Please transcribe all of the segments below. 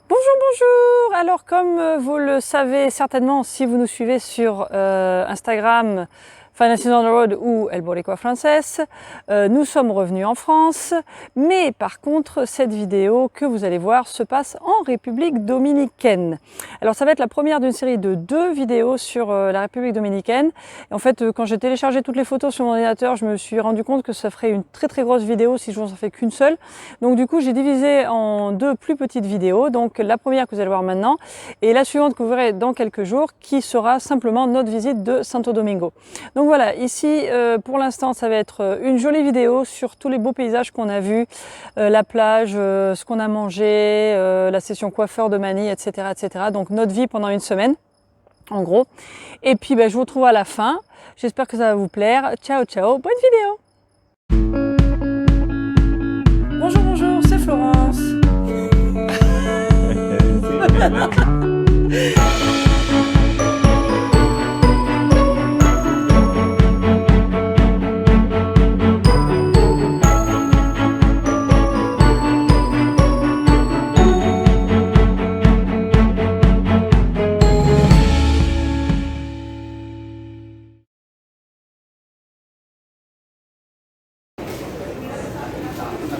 Bonjour, bonjour! Alors comme vous le savez certainement si vous nous suivez sur Instagram, Finances on the Road ou El Boricua Frances, nous sommes revenus en France, mais par contre cette vidéo que vous allez voir se passe en République Dominicaine. Alors ça va être la première d'une série de 2 vidéos sur la République Dominicaine. Et en fait quand j'ai téléchargé toutes les photos sur mon ordinateur, je me suis rendu compte que ça ferait une très grosse vidéo si je n'en fais qu'une seule. Donc du coup j'ai divisé en 2 plus petites vidéos, donc la première que vous allez voir maintenant et la suivante que vous verrez dans quelques jours qui sera simplement notre visite de Santo Domingo. Donc voilà, ici pour l'instant ça va être une jolie vidéo sur tous les beaux paysages qu'on a vus, la plage, ce qu'on a mangé, la session coiffeur de Manny, etc., etc. Donc notre vie pendant une semaine, en gros. Et puis je vous retrouve à la fin. J'espère que ça va vous plaire. Ciao, ciao, bonne vidéo! Bonjour, bonjour, c'est Florence.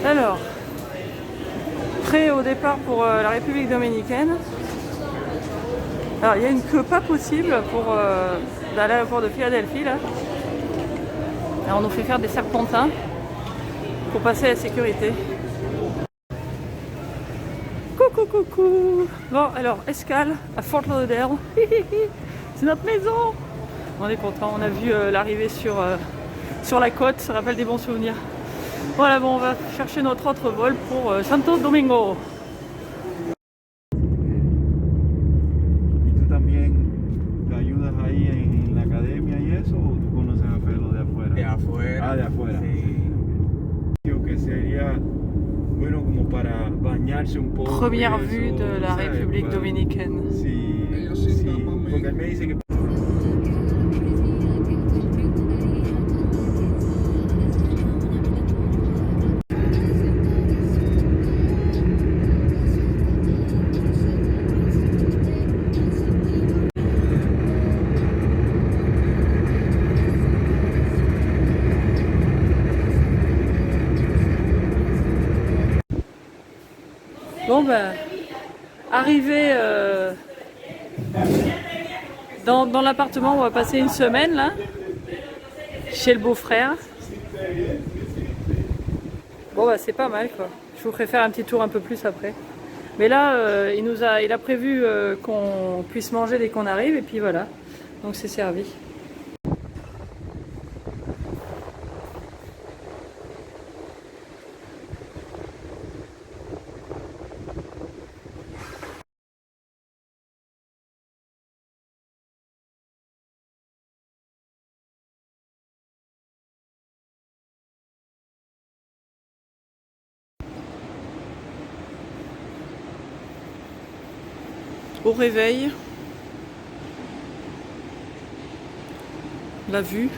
Alors, prêt au départ pour la République Dominicaine. Alors il y a une queue pas possible pour à l'aéroport de Philadelphie là. Alors on nous fait faire des serpentins pour passer la sécurité. Coucou coucou. Bon alors escale à Fort Lauderdale. C'est notre maison. On est content, on a vu l'arrivée sur la côte, ça rappelle des bons souvenirs. Voilà, bon, on va chercher notre autre vol pour Santo Domingo. ¿Y tú también te ayudas ahí en la academia y eso o tú conoces a Felo de afuera? De afuera. Ah, de afuera. Sí. Creo que sería bueno como para bañarse un poco. Première y vue eso, de la ¿sabes? République Dominicaine. Sí, sí, porque él me dice que... Bon arrivé dans l'appartement, on va passer une semaine là, chez le beau-frère. Bon c'est pas mal quoi. Je vous ferai faire un petit tour un peu plus après. Mais là il a prévu qu'on puisse manger dès qu'on arrive et puis voilà. Donc c'est servi. Au réveil, la vue.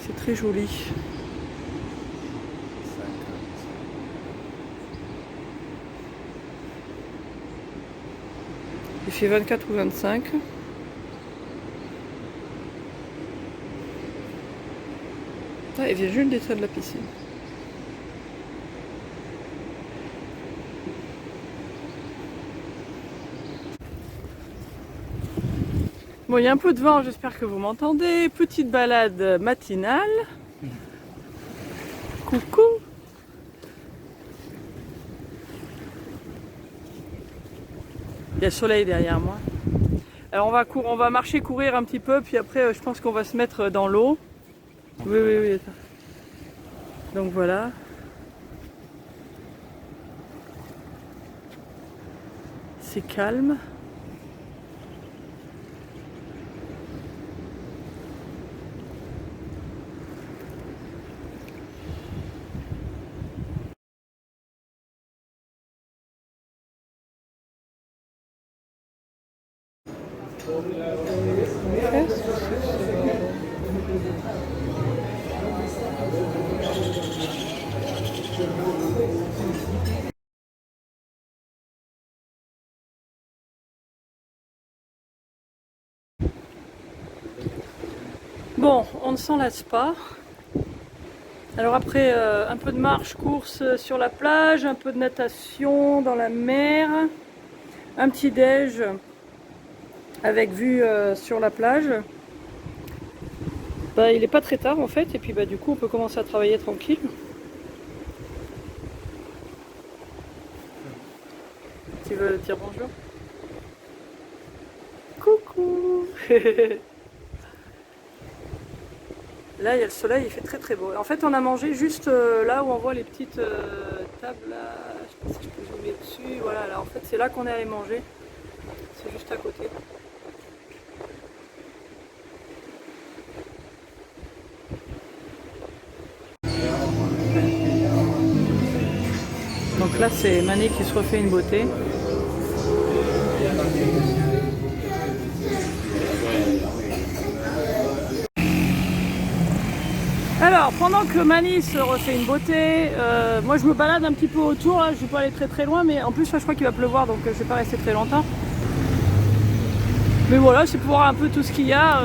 C'est très joli. Il fait 24 ou 25. Ah, il vient juste d'éteindre de la piscine. Bon, il y a un peu de vent, j'espère que vous m'entendez. Petite balade matinale. Coucou. Il y a le soleil derrière moi. Alors on va marcher, courir un petit peu, puis après je pense qu'on va se mettre dans l'eau. Oui. Attends. Donc voilà. C'est calme. Bon, on ne s'en lasse pas. Alors après un peu de marche, course sur la plage, un peu de natation dans la mer, un petit déj avec vue sur la plage. Bah, il n'est pas très tard en fait, et puis bah, du coup on peut commencer à travailler tranquille. Tu veux dire bonjour? Coucou. Là il y a le soleil, il fait très très beau. En fait on a mangé juste là où on voit les petites tables là, je sais pas si je peux zoomer dessus, voilà là en fait c'est là qu'on est allé manger, c'est juste à côté. Donc là c'est Mané qui se refait une beauté. Alors pendant que Mani se refait une beauté, moi je me balade un petit peu autour, là, je vais pas aller très loin, mais en plus là, je crois qu'il va pleuvoir donc je vais pas rester très longtemps. Mais voilà, c'est pour voir un peu tout ce qu'il y a.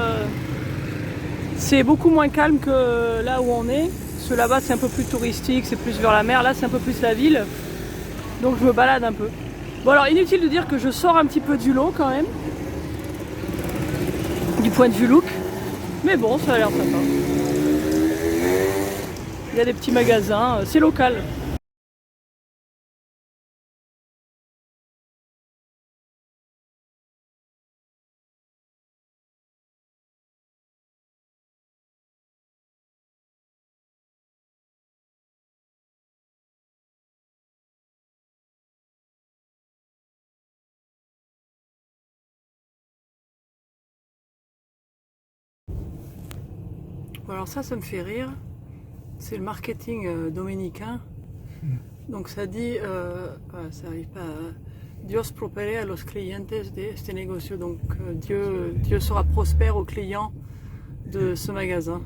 C'est beaucoup moins calme que là où on est. Parce que là-bas c'est un peu plus touristique, c'est plus vers la mer, là c'est un peu plus la ville. Donc je me balade un peu. Bon alors inutile de dire que je sors un petit peu du lot quand même. Du point de vue look. Mais bon, ça a l'air sympa. Il y a des petits magasins, c'est local. Alors ça me fait rire. C'est le marketing dominicain. Donc ça dit, ça n'arrive pas à... Dios prospere a los clientes de este negocio. Donc Dieu sera prospère aux clients de ce magasin.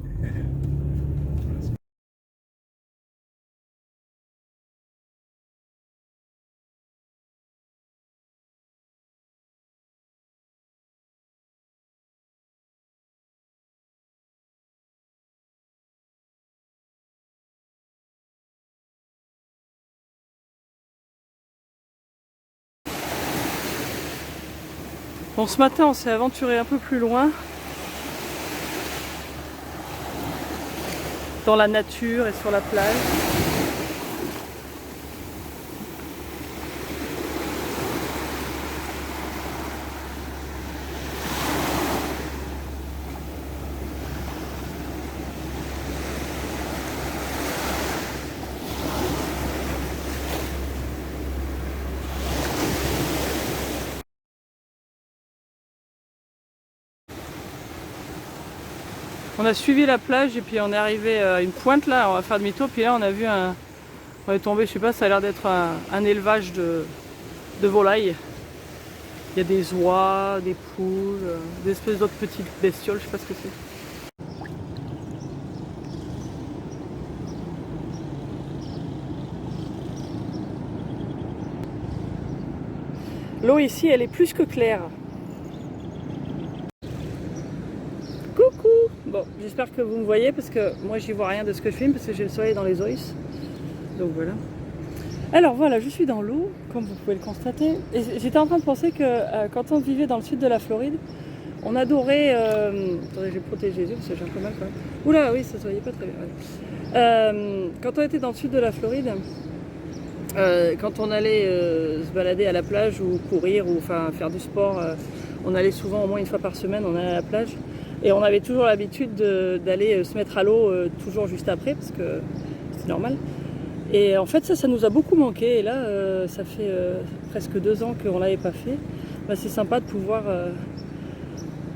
Bon, ce matin, on s'est aventuré un peu plus loin dans la nature et sur la plage. On a suivi la plage et puis on est arrivé à une pointe là, on va faire demi-tour, puis là on a vu on est tombé, je sais pas, ça a l'air d'être un élevage de volailles. Il y a des oies, des poules, des espèces d'autres petites bestioles, je sais pas ce que c'est. L'eau ici elle est plus que claire. Coucou! Bon, j'espère que vous me voyez parce que moi j'y vois rien de ce que je filme parce que j'ai le soleil dans les yeux. Donc voilà. Alors voilà, je suis dans l'eau, comme vous pouvez le constater. Et j'étais en train de penser que quand on vivait dans le sud de la Floride, on adorait... Attendez, je vais protéger les yeux parce que j'ai un peu mal quand même. Oula, oui, ça se voyait pas très bien. Ouais. Quand on était dans le sud de la Floride, quand on allait se balader à la plage ou courir ou enfin faire du sport, on allait souvent au moins une fois par semaine, on allait à la plage. Et on avait toujours l'habitude d'aller se mettre à l'eau toujours juste après, parce que c'est normal. Et en fait ça nous a beaucoup manqué. Et là, ça fait presque 2 ans qu'on ne l'avait pas fait. Bah, c'est sympa de pouvoir...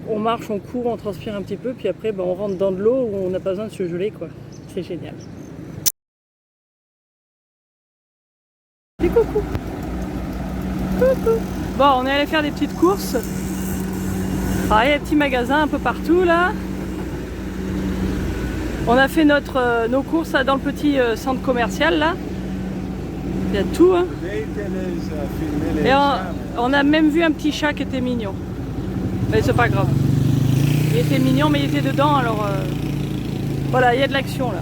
on marche, on court, on transpire un petit peu, puis après on rentre dans de l'eau où on n'a pas besoin de se geler, quoi. C'est génial. Et coucou. Coucou. Bon, on est allé faire des petites courses. Alors, il y a des petits magasins un peu partout là. On a fait nos courses là, dans le petit centre commercial là. Il y a tout, hein. Today tienes filmé Et on a même vu un petit chat qui était mignon. Mais c'est pas grave. Il était mignon, mais il était dedans, alors voilà, il y a de l'action là.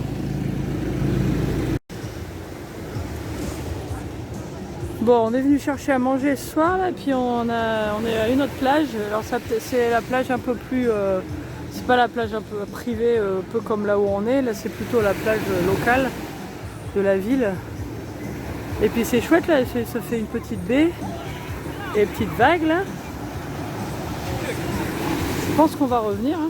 Bon, on est venu chercher à manger ce soir là, et puis on est à une autre plage. Alors c'est la plage un peu plus, c'est pas la plage un peu privée, un peu comme là où on est. Là, c'est plutôt la plage locale de la ville. Et puis c'est chouette là, ça fait une petite baie et une petite vague là. Je pense qu'on va revenir. Hein.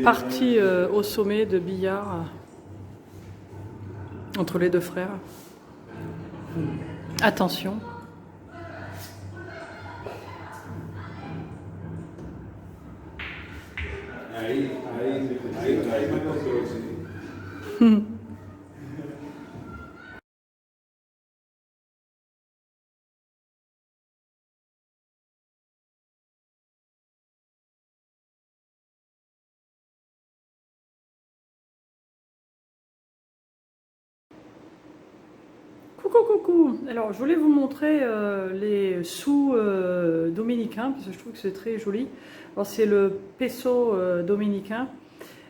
Partie au sommet de billard entre les deux frères. Attention. Ahí me tocó, sí. Coucou, coucou. Alors, je voulais vous montrer les sous dominicains, parce que je trouve que c'est très joli. Alors, c'est le peso dominicain.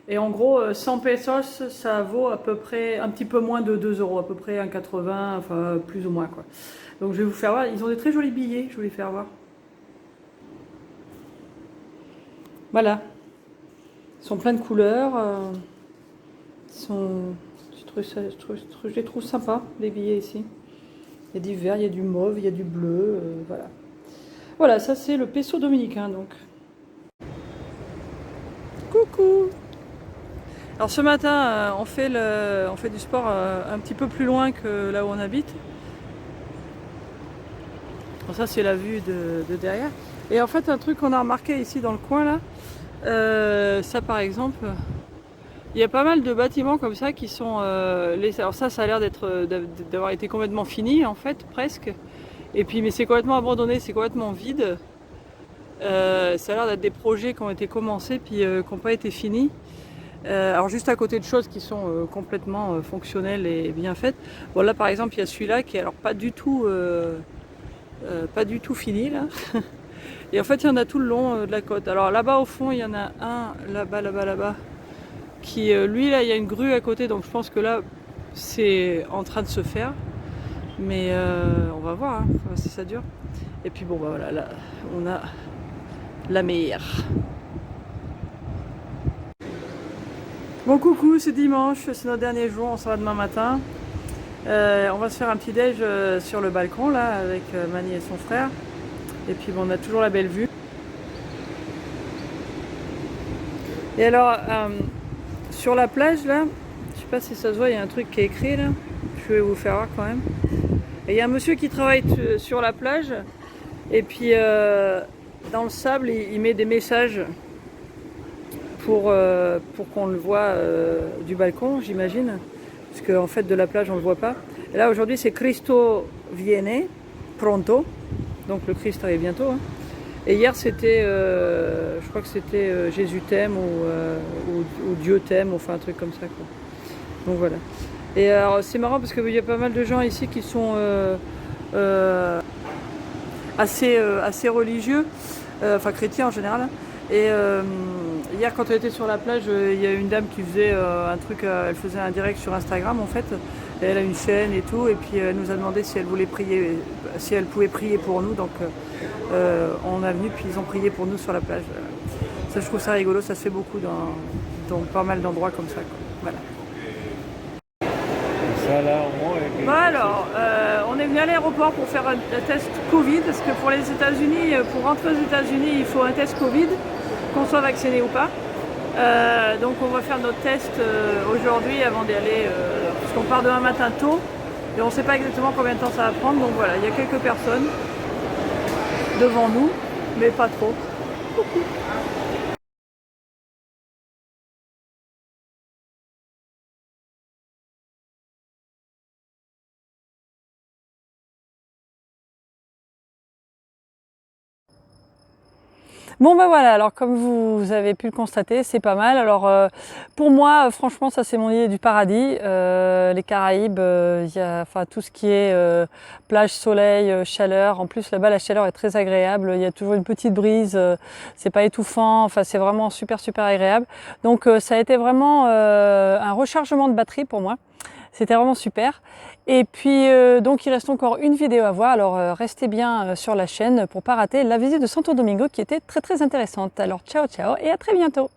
Et en gros, 100 pesos, ça vaut à peu près un petit peu moins de 2 euros, à peu près 1,80, enfin plus ou moins quoi. Donc je vais vous faire voir, ils ont des très jolis billets, je vais les faire voir. Voilà, ils sont pleins de couleurs, je les trouve sympas, les billets ici. Il y a du vert, il y a du mauve, il y a du bleu, voilà. Voilà, ça c'est le peso dominicain donc. Coucou! Alors ce matin, on fait du sport un petit peu plus loin que là où on habite. Bon, ça c'est la vue de derrière. Et en fait un truc qu'on a remarqué ici dans le coin là, ça par exemple, il y a pas mal de bâtiments comme ça qui sont alors ça a l'air d'avoir été complètement fini en fait presque. Et puis mais c'est complètement abandonné, c'est complètement vide. Ça a l'air d'être des projets qui ont été commencés puis qui n'ont pas été finis. Alors juste à côté de choses qui sont complètement fonctionnelles et bien faites. Bon là par exemple il y a celui-là qui est alors pas du tout fini là. Et en fait il y en a tout le long de la côte. Alors là-bas au fond il y en a un là-bas qui lui là il y a une grue à côté donc je pense que là c'est en train de se faire. Mais on va voir hein, si ça dure. Et puis bon bah voilà là on a la mer. Bon coucou, c'est dimanche, c'est notre dernier jour, on sera demain matin. On va se faire un petit déj sur le balcon là avec Mani et son frère. Et puis bon, on a toujours la belle vue. Et alors, sur la plage là, je sais pas si ça se voit, il y a un truc qui est écrit là. Je vais vous faire voir quand même. Et il y a un monsieur qui travaille sur la plage. Et puis dans le sable, il met des messages pour qu'on le voit du balcon, j'imagine. Parce qu'en fait, de la plage, on ne le voit pas. Et là, aujourd'hui, c'est Cristo viene pronto. Donc le Christ arrive bientôt. Hein. Et hier, c'était, je crois que c'était Jésus t'aime ou Dieu t'aime, enfin un truc comme ça. Quoi. Donc voilà. Et alors, c'est marrant parce qu'il y a pas mal de gens ici qui sont assez religieux, enfin chrétiens en général. Et hier quand on était sur la plage, il y a une dame qui faisait un truc, elle faisait un direct sur Instagram en fait. Et elle a une chaîne et tout, et puis elle nous a demandé si elle voulait prier, si elle pouvait prier pour nous. Donc on est venu, puis ils ont prié pour nous sur la plage. Ça je trouve ça rigolo, ça se fait beaucoup dans pas mal d'endroits comme ça. Quoi. Voilà. Ça là au moins. Bon alors, on est venu à l'aéroport pour faire un test Covid, parce que pour les États-Unis, pour rentrer aux États-Unis, il faut un test Covid, qu'on soit vacciné ou pas. Donc on va faire notre test aujourd'hui avant d'y aller, parce qu'on part demain matin tôt, et on ne sait pas exactement combien de temps ça va prendre. Donc voilà, il y a quelques personnes devant nous, mais pas trop. Coucou. Bon ben voilà, alors comme vous avez pu le constater, c'est pas mal. Alors pour moi, franchement, ça c'est mon île du paradis. Les Caraïbes, il y a enfin tout ce qui est plage, soleil, chaleur. En plus là-bas, la chaleur est très agréable. Il y a toujours une petite brise, c'est pas étouffant. Enfin, c'est vraiment super agréable. Donc ça a été vraiment un rechargement de batterie pour moi. C'était vraiment super. Et puis donc il reste encore une vidéo à voir, alors restez bien sur la chaîne pour pas rater la visite de Santo Domingo qui était très intéressante. Alors ciao et à très bientôt.